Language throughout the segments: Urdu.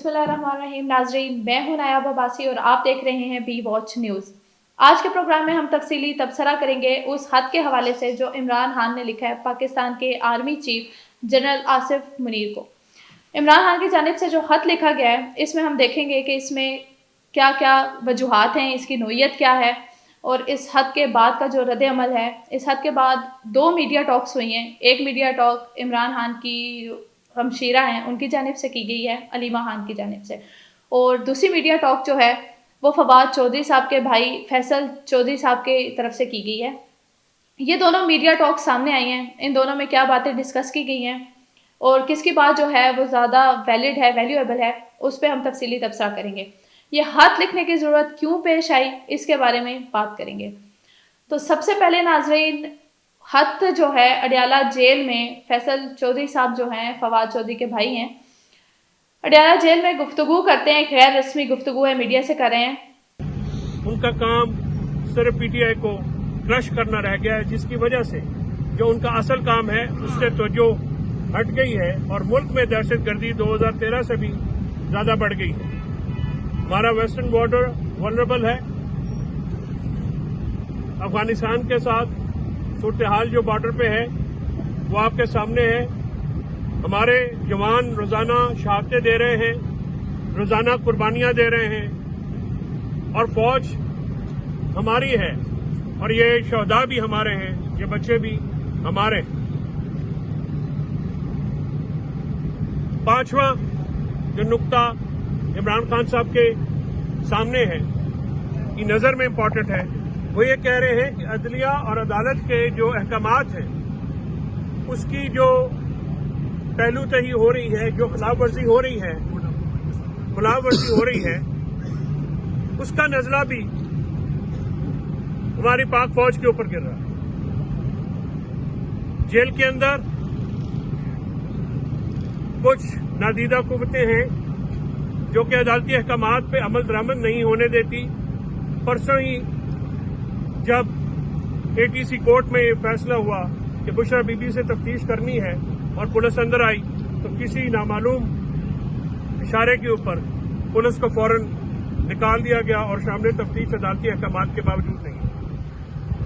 بسم اللہ الرحمن الرحیم. ناظرین، میں ہوں نایاب عباسی اور آپ دیکھ رہے ہیں بی واچ نیوز. آج کے پروگرام میں ہم تفصیلی تبصرہ کریں گے اس خط کے حوالے سے جو عمران خان نے لکھا ہے پاکستان کے army chief general Asif Munir کو. عمران خان کی جانب سے جو خط لکھا گیا ہے اس میں ہم دیکھیں گے کہ اس میں کیا کیا وجوہات ہیں، اس کی نوعیت کیا ہے، اور اس خط کے بعد کا جو رد عمل ہے. اس خط کے بعد 2 میڈیا ٹاکس ہوئی ہیں. ایک میڈیا ٹاک عمران خان کی ہمشیرہ ہیں ان کی جانب سے کی گئی ہے، علیمہ خان کی جانب سے، اور دوسری میڈیا ٹاک جو ہے وہ فواد چودھری صاحب کے بھائی فیصل چودھری صاحب کی طرف سے کی گئی ہے. یہ دونوں میڈیا ٹاک سامنے آئی ہیں. ان دونوں میں کیا باتیں ڈسکس کی گئی ہیں اور کس کی بات جو ہے وہ زیادہ ویلڈ ہے، ویلیویبل ہے، اس پہ ہم تفصیلی تبصرہ کریں گے. یہ خط لکھنے کی ضرورت کیوں پیش آئی اس کے بارے میں بات کریں گے. تو سب سے پہلے ناظرین، خط جو ہے اڈیالہ جیل میں فیصل چودھری صاحب جو ہیں فواد چودھری کے بھائی ہیں، اڈیالہ جیل میں گفتگو کرتے ہیں. غیر رسمی گفتگو ہے، میڈیا سے کر رہے ہیں. ان کا کام صرف پی ٹی آئی کو کرش کرنا رہ گیا ہے، جس کی وجہ سے جو ان کا اصل کام ہے اس سے توجہ ہٹ گئی ہے اور ملک میں دہشت گردی 2013 سے بھی زیادہ بڑھ گئی ہے. ہمارا ویسٹرن بارڈر ولنریبل ہے. افغانستان کے ساتھ صورتحال جو بارڈر پہ ہے وہ آپ کے سامنے ہے. ہمارے جوان روزانہ شہادتیں دے رہے ہیں، روزانہ قربانیاں دے رہے ہیں، اور فوج ہماری ہے اور یہ شہداء بھی ہمارے ہیں، یہ بچے بھی ہمارے ہیں. 5واں جو نقطہ عمران خان صاحب کے سامنے ہے کی نظر میں امپورٹنٹ ہے، وہ یہ کہہ رہے ہیں کہ عدلیہ اور عدالت کے جو احکامات ہیں اس کی جو پہلو تہی ہو رہی ہے، جو خلاف ورزی ہو رہی ہے اس کا نزلہ بھی ہماری پاک فوج کے اوپر گر رہا ہے. جیل کے اندر کچھ نادیدہ قوتیں ہیں جو کہ عدالتی احکامات پہ عمل درآمد نہیں ہونے دیتی. پرسوں ہی جب اے ٹی سی کورٹ میں یہ فیصلہ ہوا کہ بشرا بی بی سے تفتیش کرنی ہے اور پولیس اندر آئی تو کسی نامعلوم اشارے کے اوپر پولیس کو فوراً نکال دیا گیا اور شامل تفتیش عدالتی احکامات کے باوجود نہیں.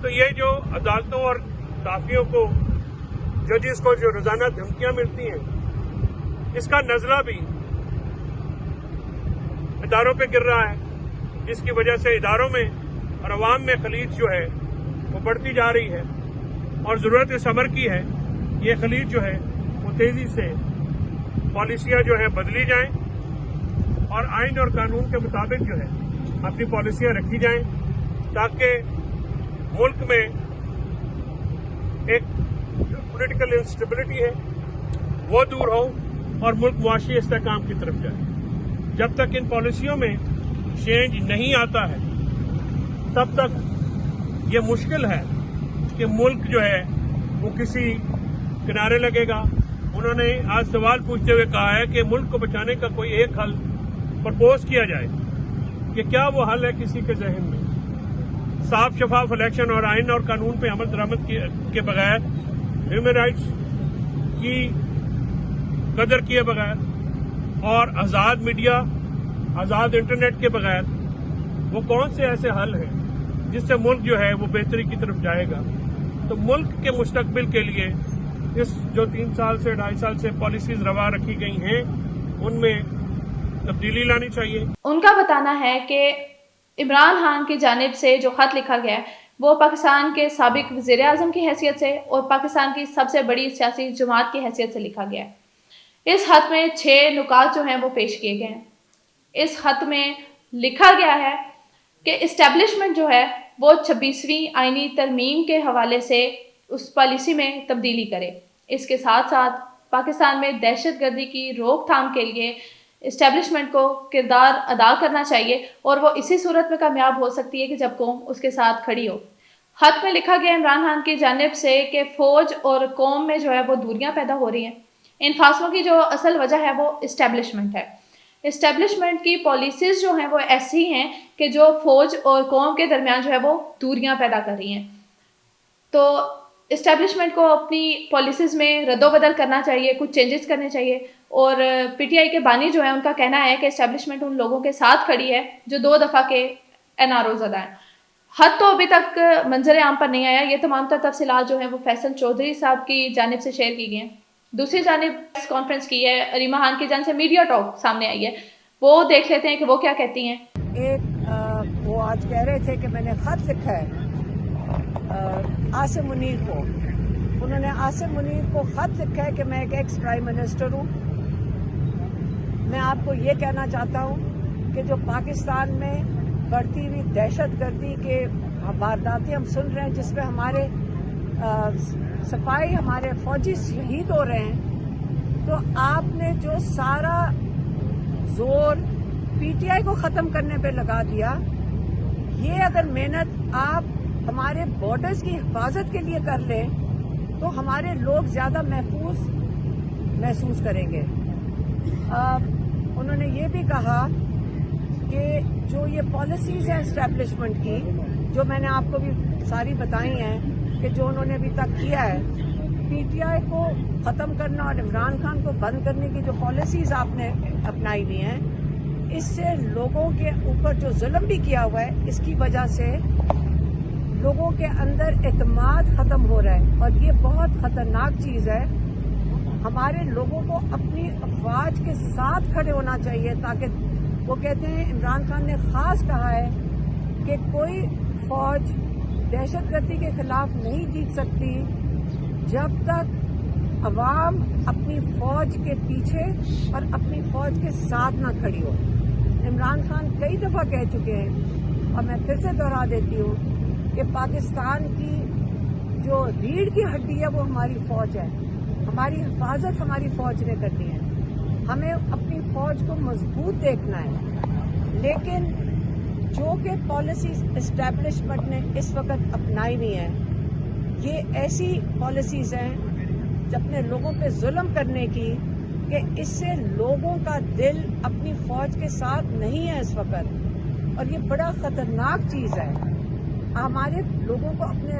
تو یہ جو عدالتوں اور صحافیوں کو، ججز کو جو روزانہ دھمکیاں ملتی ہیں، اس کا نزلہ بھی اداروں پہ گر رہا ہے، جس کی وجہ سے اداروں میں اور عوام میں خلیج جو ہے وہ بڑھتی جا رہی ہے. اور ضرورت اس امر کی ہے یہ خلیج جو ہے وہ تیزی سے پالیسیاں جو ہیں بدلی جائیں اور آئین اور قانون کے مطابق جو ہے اپنی پالیسیاں رکھی جائیں، تاکہ ملک میں ایک پولیٹیکل انسٹیبلٹی ہے وہ دور ہو اور ملک معاشی استحکام کی طرف جائے. جب تک ان پالیسیوں میں چینج نہیں آتا ہے تب تک یہ مشکل ہے کہ ملک جو ہے وہ کسی کنارے لگے گا. انہوں نے آج سوال پوچھتے ہوئے کہا ہے کہ ملک کو بچانے کا کوئی ایک حل پرپوز کیا جائے کہ کیا وہ حل ہے کسی کے ذہن میں. صاف شفاف الیکشن اور آئین اور قانون پہ عمل درآمد کے بغیر، ہیومن رائٹس کی قدر کیے بغیر اور آزاد میڈیا، آزاد انٹرنیٹ کے بغیر وہ کون سے ایسے حل ہیں جس سے ملک جو ہے وہ بہتری کی طرف جائے گا. تو ملک کے مستقبل کے لیے اس جو 3 سال سے 2.5 سال سے پالیسیز روا رکھی گئی ہیں ان میں تبدیلی لانی چاہیے. ان کا بتانا ہے کہ عمران خان کی جانب سے جو خط لکھا گیا ہے وہ پاکستان کے سابق وزیر اعظم کی حیثیت سے اور پاکستان کی سب سے بڑی سیاسی جماعت کی حیثیت سے لکھا گیا ہے. اس خط میں 6 نکات جو ہیں وہ پیش کیے گئے ہیں. اس خط میں لکھا گیا ہے کہ اسٹیبلشمنٹ جو ہے وہ 26ویں آئینی ترمیم کے حوالے سے اس پالیسی میں تبدیلی کرے. اس کے ساتھ ساتھ پاکستان میں دہشت گردی کی روک تھام کے لیے اسٹیبلشمنٹ کو کردار ادا کرنا چاہیے، اور وہ اسی صورت میں کامیاب ہو سکتی ہے کہ جب قوم اس کے ساتھ کھڑی ہو. خط میں لکھا گیا عمران خان کی جانب سے کہ فوج اور قوم میں جو ہے وہ دوریاں پیدا ہو رہی ہیں. ان فاصلوں کی جو اصل وجہ ہے وہ اسٹیبلشمنٹ ہے. اسٹیبلشمنٹ کی پالیسیز جو ہیں وہ ایسی ہیں کہ جو فوج اور قوم کے درمیان جو ہے وہ دوریاں پیدا کر رہی ہیں. تو اسٹیبلشمنٹ کو اپنی پالیسیز میں رد و بدل کرنا چاہیے, کچھ چینجز کرنے چاہیے. اور پی ٹی آئی کے بانی جو ہیں ان کا کہنا ہے کہ اسٹیبلشمنٹ ان لوگوں کے ساتھ کھڑی ہے جو 2 دفعہ کے NRO زدہ ہیں. حد تو ابھی تک منظر عام پر نہیں آیا. یہ تمام تر تفصیلات جو ہیں وہ فیصل چودھری صاحب کی جانب سے شیئر کی گئی ہیں. دوسری جانب پریس کانفرنس کی ہے علیمہ خان کی جانب سے, میڈیا ٹاک سامنے آئی ہے, وہ دیکھ لیتے ہیں کہ وہ کیا کہتی ہیں. وہ آج کہہ رہے تھے کہ میں نے خط لکھا ہے عاصم منیر کو. انہوں نے عاصم منیر کو خط لکھا ہے کہ میں ایک ایکس پرائم منسٹر ہوں. میں آپ کو یہ کہنا چاہتا ہوں کہ جو پاکستان میں بڑھتی ہوئی دہشت گردی کے وارداتیں ہم سن رہے ہیں, جس پہ ہمارے سپاہی, ہمارے فوجی شہید ہو رہے ہیں, تو آپ نے جو سارا زور پی ٹی آئی کو ختم کرنے پہ لگا دیا, یہ اگر محنت آپ ہمارے بارڈرز کی حفاظت کے لیے کر لیں تو ہمارے لوگ زیادہ محسوس کریں گے. انہوں نے یہ بھی کہا کہ جو یہ پالیسیز ہیں اسٹیبلشمنٹ کی, جو میں نے آپ کو بھی ساری بتائی ہیں کہ جو انہوں نے ابھی تک کیا ہے, پی ٹی آئی کو ختم کرنا اور عمران خان کو بند کرنے کی جو پالیسیز آپ نے اپنائی ہوئی ہیں, اس سے لوگوں کے اوپر جو ظلم بھی کیا ہوا ہے, اس کی وجہ سے لوگوں کے اندر اعتماد ختم ہو رہا ہے, اور یہ بہت خطرناک چیز ہے. ہمارے لوگوں کو اپنی افواج کے ساتھ کھڑے ہونا چاہیے, تاکہ وہ کہتے ہیں, عمران خان نے خاص کہا ہے کہ کوئی فوج دہشت گردی کے خلاف نہیں جیت سکتی جب تک عوام اپنی فوج کے پیچھے اور اپنی فوج کے ساتھ نہ کھڑی ہو. عمران خان کئی دفعہ کہہ چکے ہیں, اور میں پھر سے دوہرا دیتی ہوں کہ پاکستان کی جو ریڑھ کی ہڈی ہے وہ ہماری فوج ہے. ہماری حفاظت ہماری فوج نے کرنی ہے. ہمیں اپنی فوج کو مضبوط دیکھنا ہے. لیکن جو کہ پالیسیز اسٹیبلشمنٹ نے اس وقت اپنائی ہوئی ہیں, یہ ایسی پالیسیز ہیں اپنے لوگوں پہ ظلم کرنے کی, کہ اس سے لوگوں کا دل اپنی فوج کے ساتھ نہیں ہے اس وقت, اور یہ بڑا خطرناک چیز ہے. ہمارے لوگوں کو اپنے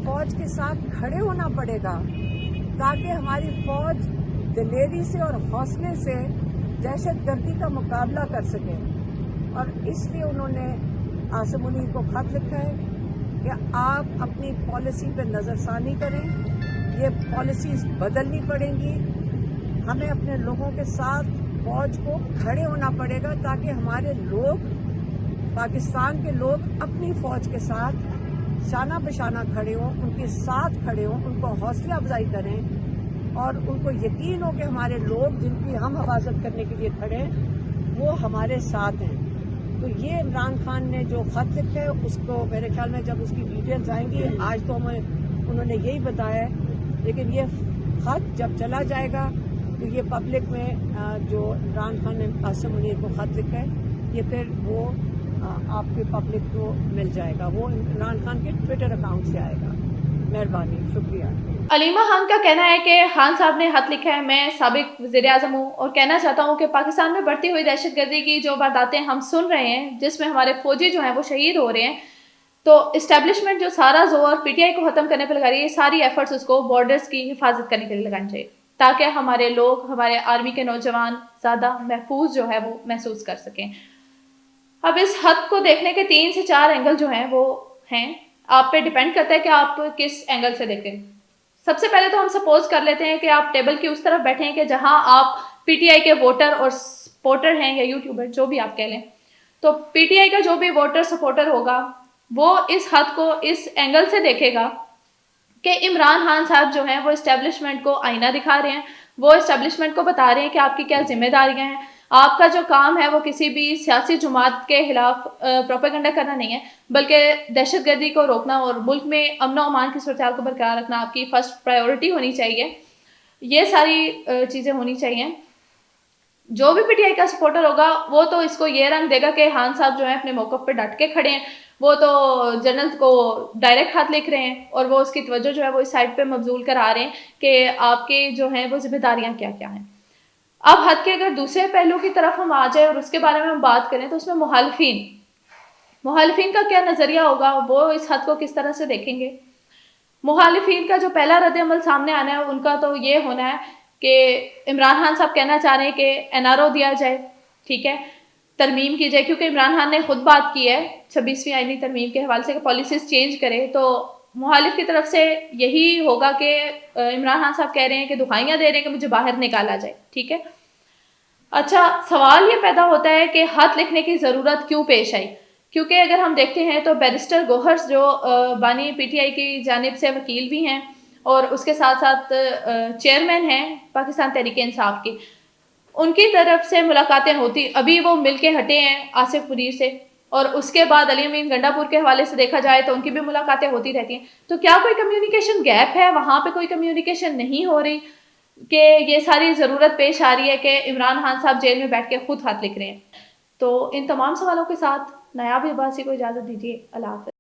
فوج کے ساتھ کھڑے ہونا پڑے گا تاکہ ہماری فوج دلیری سے اور حوصلے سے دہشت گردی کا مقابلہ کر سکے. اور اس لیے انہوں نے عاصم منیر کو خط لکھا ہے کہ آپ اپنی پالیسی پہ نظر ثانی کریں. یہ پالیسیز بدلنی پڑیں گی. ہمیں اپنے لوگوں کے ساتھ فوج کو کھڑے ہونا پڑے گا تاکہ ہمارے لوگ, پاکستان کے لوگ اپنی فوج کے ساتھ شانہ بشانہ کھڑے ہوں, ان کے ساتھ کھڑے ہوں, ان کو حوصلہ افزائی کریں, اور ان کو یقین ہو کہ ہمارے لوگ جن کی ہم حفاظت کرنے کے لیے کھڑے ہیں وہ ہمارے ساتھ ہیں. تو یہ عمران خان نے جو خط لکھا ہے, اس کو میرے خیال میں جب اس کی ڈیٹیلز آئیں گی, آج تو ہمیں انہوں نے یہی بتایا ہے, لیکن یہ خط جب چلا جائے گا تو یہ پبلک میں جو عمران خان نے عاصم منیر کو خط لکھا ہے, یہ پھر وہ آپ کے پبلک کو مل جائے گا. وہ عمران خان کے ٹویٹر اکاؤنٹ سے آئے گا. مہربانی, شکریہ. علیمہ خان کا کہنا ہے کہ خان صاحب نے خط لکھا ہے, میں سابق وزیر اعظم ہوں اور کہنا چاہتا ہوں کہ پاکستان میں بڑھتی ہوئی دہشت گردی کی جو وارداتیں ہم سن رہے ہیں, جس میں ہمارے فوجی جو ہیں وہ شہید ہو رہے ہیں, تو اسٹیبلشمنٹ جو سارا زور پی ٹی آئی کو ختم کرنے پہ لگا رہی ہے, یہ ساری ایفرٹس اس کو بارڈرز کی حفاظت کرنے کے لیے لگانی چاہیے, تاکہ ہمارے لوگ, ہمارے آرمی کے نوجوان زیادہ محفوظ جو ہے وہ محسوس کر سکیں. اب اس خط کو دیکھنے کے 3 سے 4 اینگل جو ہیں وہ ہیں, آپ پہ ڈیپینڈ کرتا ہے کہ آپ کس اینگل سے دیکھیں. سب سے پہلے تو ہم سپوز کر لیتے ہیں کہ آپ ٹیبل کی اس طرف بیٹھے ہیں کہ جہاں آپ پی ٹی آئی کے ووٹر اور سپورٹر ہیں, یا یوٹیوبر جو بھی آپ کہہ لیں. تو پی ٹی آئی کا جو بھی ووٹر سپورٹر ہوگا وہ اس خط کو اس اینگل سے دیکھے گا کہ عمران خان صاحب جو ہیں وہ اسٹیبلشمنٹ کو آئینہ دکھا رہے ہیں, وہ اسٹیبلشمنٹ کو بتا رہے ہیں کہ آپ کی کیا ذمہ داریاں ہیں. آپ کا جو کام ہے وہ کسی بھی سیاسی جماعت کے خلاف پروپیگنڈا کرنا نہیں ہے, بلکہ دہشت گردی کو روکنا اور ملک میں امن و امان کی صورتحال کو برقرار رکھنا آپ کی فرسٹ پرائیورٹی ہونی چاہیے. یہ ساری چیزیں ہونی چاہیے. جو بھی پی ٹی آئی کا سپورٹر ہوگا وہ تو اس کو یہ رنگ دے گا کہ خان صاحب جو ہیں اپنے موقف پہ ڈٹ کے کھڑے ہیں, وہ تو جنرل کو ڈائریکٹ خط لکھ رہے ہیں, اور وہ اس کی توجہ جو ہے وہ اس سائڈ پہ مبذول کرا رہے ہیں کہ آپ کے جو ہیں وہ ذمہ داریاں کیا کیا ہیں. اب حد کے اگر دوسرے پہلو کی طرف ہم آ جائیں اور اس کے بارے میں ہم بات کریں, تو اس میں مخالفین کا کیا نظریہ ہوگا, وہ اس حد کو کس طرح سے دیکھیں گے. مخالفین کا جو پہلا رد عمل سامنے آنا ہے ان کا تو یہ ہونا ہے کہ عمران خان صاحب کہنا چاہ رہے ہیں کہ NRO دیا جائے, ٹھیک ہے, ترمیم کی جائے, کیونکہ عمران خان نے خود بات کی ہے 26ویں آئینی ترمیم کے حوالے سے کہ پالیسیز چینج کرے. تو مخالف کی طرف سے یہی ہوگا کہ عمران خان صاحب کہہ رہے ہیں کہ دہائیاں دے رہے ہیں کہ مجھے باہر نکالا جائے, ٹھیک ہے. اچھا, سوال یہ پیدا ہوتا ہے کہ خط لکھنے کی ضرورت کیوں پیش آئی, کیونکہ اگر ہم دیکھتے ہیں تو بیرسٹر گوہر جو بانی PTI کی جانب سے وکیل بھی ہیں اور اس کے ساتھ ساتھ چیئرمین ہیں پاکستان تحریک انصاف کی, ان کی طرف سے ملاقاتیں ہوتی, ابھی وہ مل کے ہٹے ہیں آصف منیر سے, اور اس کے بعد علی امین گنڈا پور کے حوالے سے دیکھا جائے تو ان کی بھی ملاقاتیں ہوتی رہتی ہیں. تو کیا کوئی کمیونیکیشن گیپ ہے, وہاں پہ کوئی کمیونیکیشن نہیں ہو رہی کہ یہ ساری ضرورت پیش آ رہی ہے کہ عمران خان صاحب جیل میں بیٹھ کے خود خط لکھ رہے ہیں. تو ان تمام سوالوں کے ساتھ نایاب عباسی کو اجازت دیجیے. اللہ حافظ.